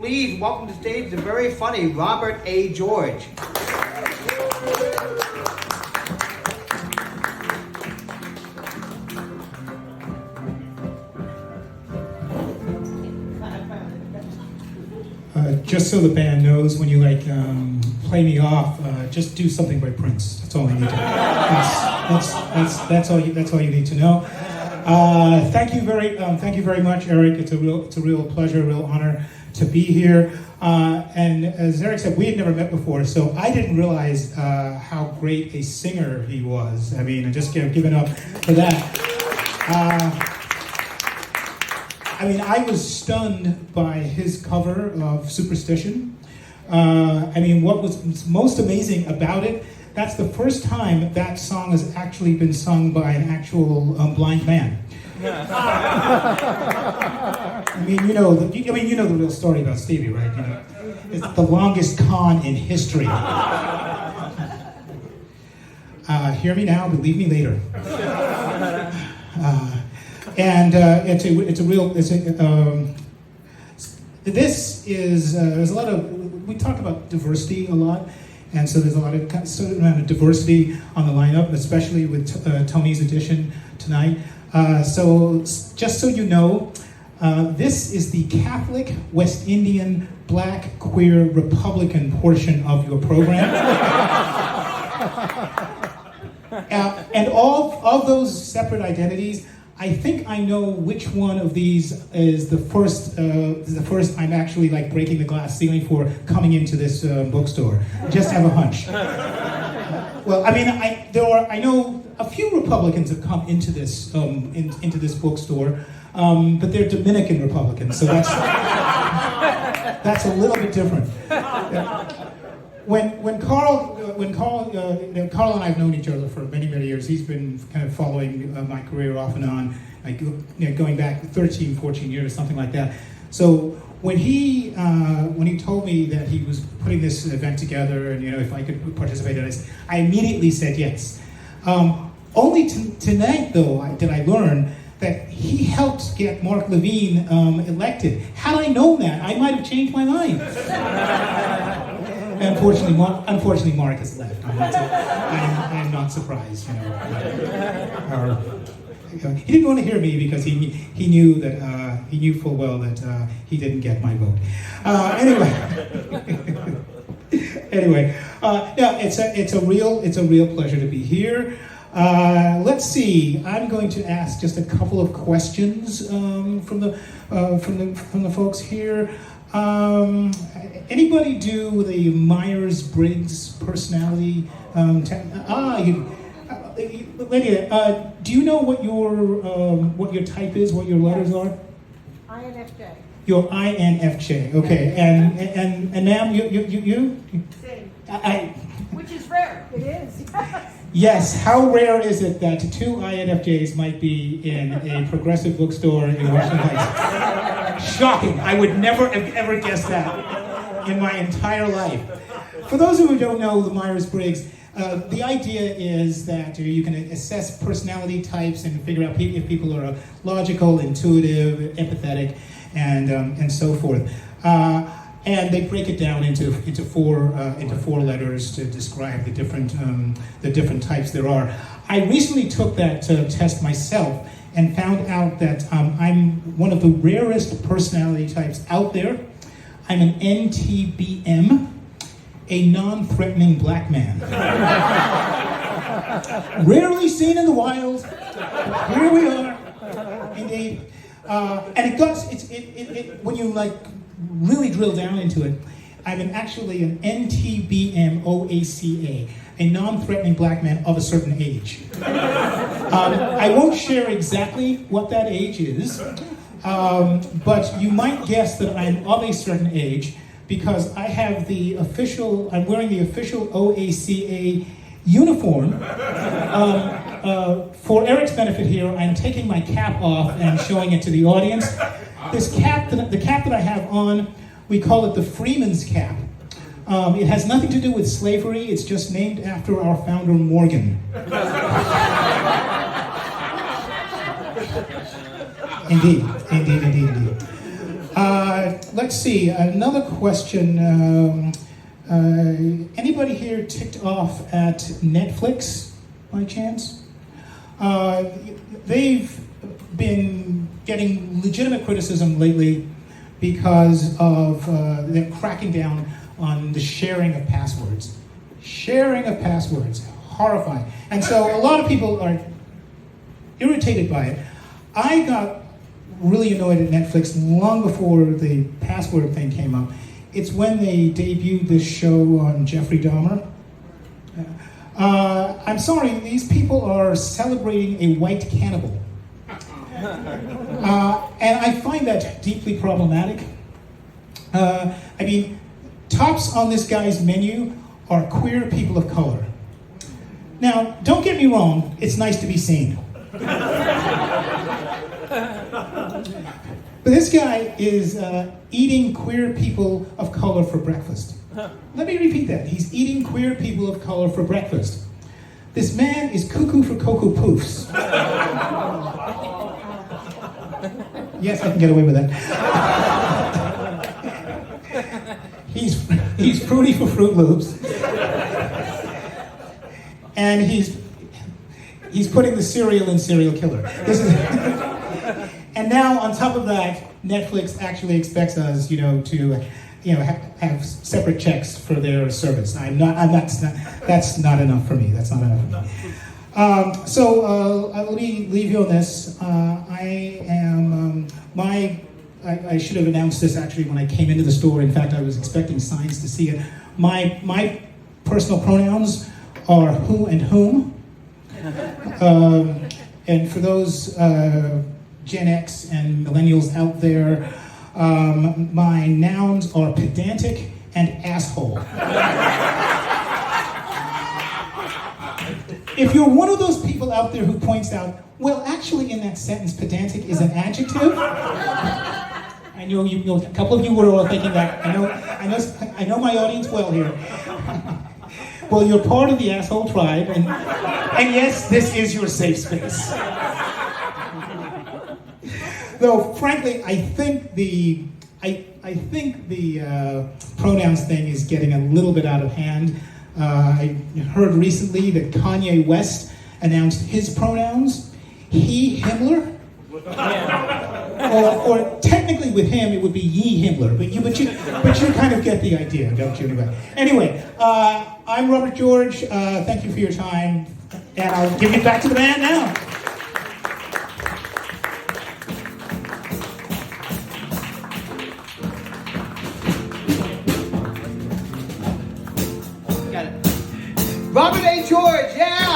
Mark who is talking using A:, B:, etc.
A: please welcome to the stage the very funny Robert A. George.
B: Just so the band knows, when you play me off, just do something by Prince. That's all I need to know. That's all you need to know. Thank you very much, Eric. It's a real pleasure, a real honor to be here. And as Eric said, we had never met before, so I didn't realize how great a singer he was. I mean, just give it up for that. I was stunned by his cover of Superstition. What was most amazing about it, that's the first time that song has actually been sung by an actual blind man. You know the real story about Stevie, right? You know, it's the longest con in history. Hear me now, believe me later. There's a lot of, we talk about diversity a lot, and so there's a lot of certain amount of diversity on the lineup, especially with Tony's edition tonight. So just so you know, this is the Catholic, West Indian, Black, Queer, Republican portion of your program. And all of those separate identities, I think I know which one of these is the first. I'm actually breaking the glass ceiling for coming into this bookstore. Just have a hunch. I know a few Republicans have come into this into this bookstore, but they're Dominican Republicans, so that's a little bit different. When Carl and I have known each other for many years. He's been kind of following my career off and on, going back 13, 14 years, something like that. So when he told me that he was putting this event together and if I could participate in this, I immediately said yes. Only tonight, though, did I learn that he helped get Mark Levine elected. Had I known that, I might have changed my mind. Unfortunately, Mark has left. I'm not surprised. He didn't want to hear me because he knew full well that he didn't get my vote. It's a real pleasure to be here. Let's see. I'm going to ask just a couple of questions from the folks here. Anybody do the Myers-Briggs personality? Lydia, do you know what your type is? What your letters are?
C: INFJ.
B: Your INFJ. Okay, and ma'am, you?
C: Same.
B: Which
C: is rare. It is.
B: Yes. How rare is it that two INFJs might be in a progressive bookstore in Washington Heights? Shocking. I would never have ever guessed that in my entire life. For those who don't know the Myers-Briggs, the idea is that you can assess personality types and figure out if people are logical, intuitive, empathetic, and so forth. And they break it down into four letters to describe the different types there are. I recently took that test myself and found out that I'm one of the rarest personality types out there. I'm an NTBM, a non-threatening black man. Rarely seen in the wild. Here we are, indeed. And when you really drill down into it, I'm actually an NTBM OACA, a non-threatening black man of a certain age. I won't share exactly what that age is, but you might guess that I'm of a certain age because I have I'm wearing the official OACA uniform. For Eric's benefit here, I'm taking my cap off and showing it to the audience. This cap, the cap that I have on, we call it the Freeman's cap. It has nothing to do with slavery. It's just named after our founder, Morgan. Indeed. let's see, another question. Anybody here ticked off at Netflix by chance? They've been getting legitimate criticism lately because of them cracking down on the sharing of passwords. Sharing of passwords, horrifying. And so a lot of people are irritated by it. I got really annoyed at Netflix long before the password thing came up. It's when they debuted this show on Jeffrey Dahmer. I'm sorry, these people are celebrating a white cannibal. And I find that deeply problematic. I mean, tops on this guy's menu are queer people of color. Now, don't get me wrong, it's nice to be seen. But this guy is eating queer people of color for breakfast. Let me repeat that. He's eating queer people of color for breakfast. This man is cuckoo for Cocoa Poofs. Yes, I can get away with that. He's fruity for Fruit Loops. And he's putting the cereal in Serial Killer. This is and now on top of that, Netflix actually expects us, to have separate checks for their service. That's not enough for me. That's not enough for me. So let me leave you on this. I should have announced this actually when I came into the store. In fact, I was expecting signs to see it. My personal pronouns are who and whom. And for those Gen X and millennials out there, my nouns are pedantic and asshole. If you're one of those people out there who points out, well, actually in that sentence, pedantic is an adjective. I know a couple of you were all thinking that. I know my audience well here. Well, you're part of the asshole tribe, and yes, this is your safe space. Though, frankly, I think the pronouns thing is getting a little bit out of hand. I heard recently that Kanye West announced his pronouns. He, Himmler. Or technically with him it would be ye Himmler, but you kind of get the idea, don't you? Anyway, I'm Robert George. Thank you for your time, and I'll give it back to the band now.
A: Got it. Robert A. George, yeah!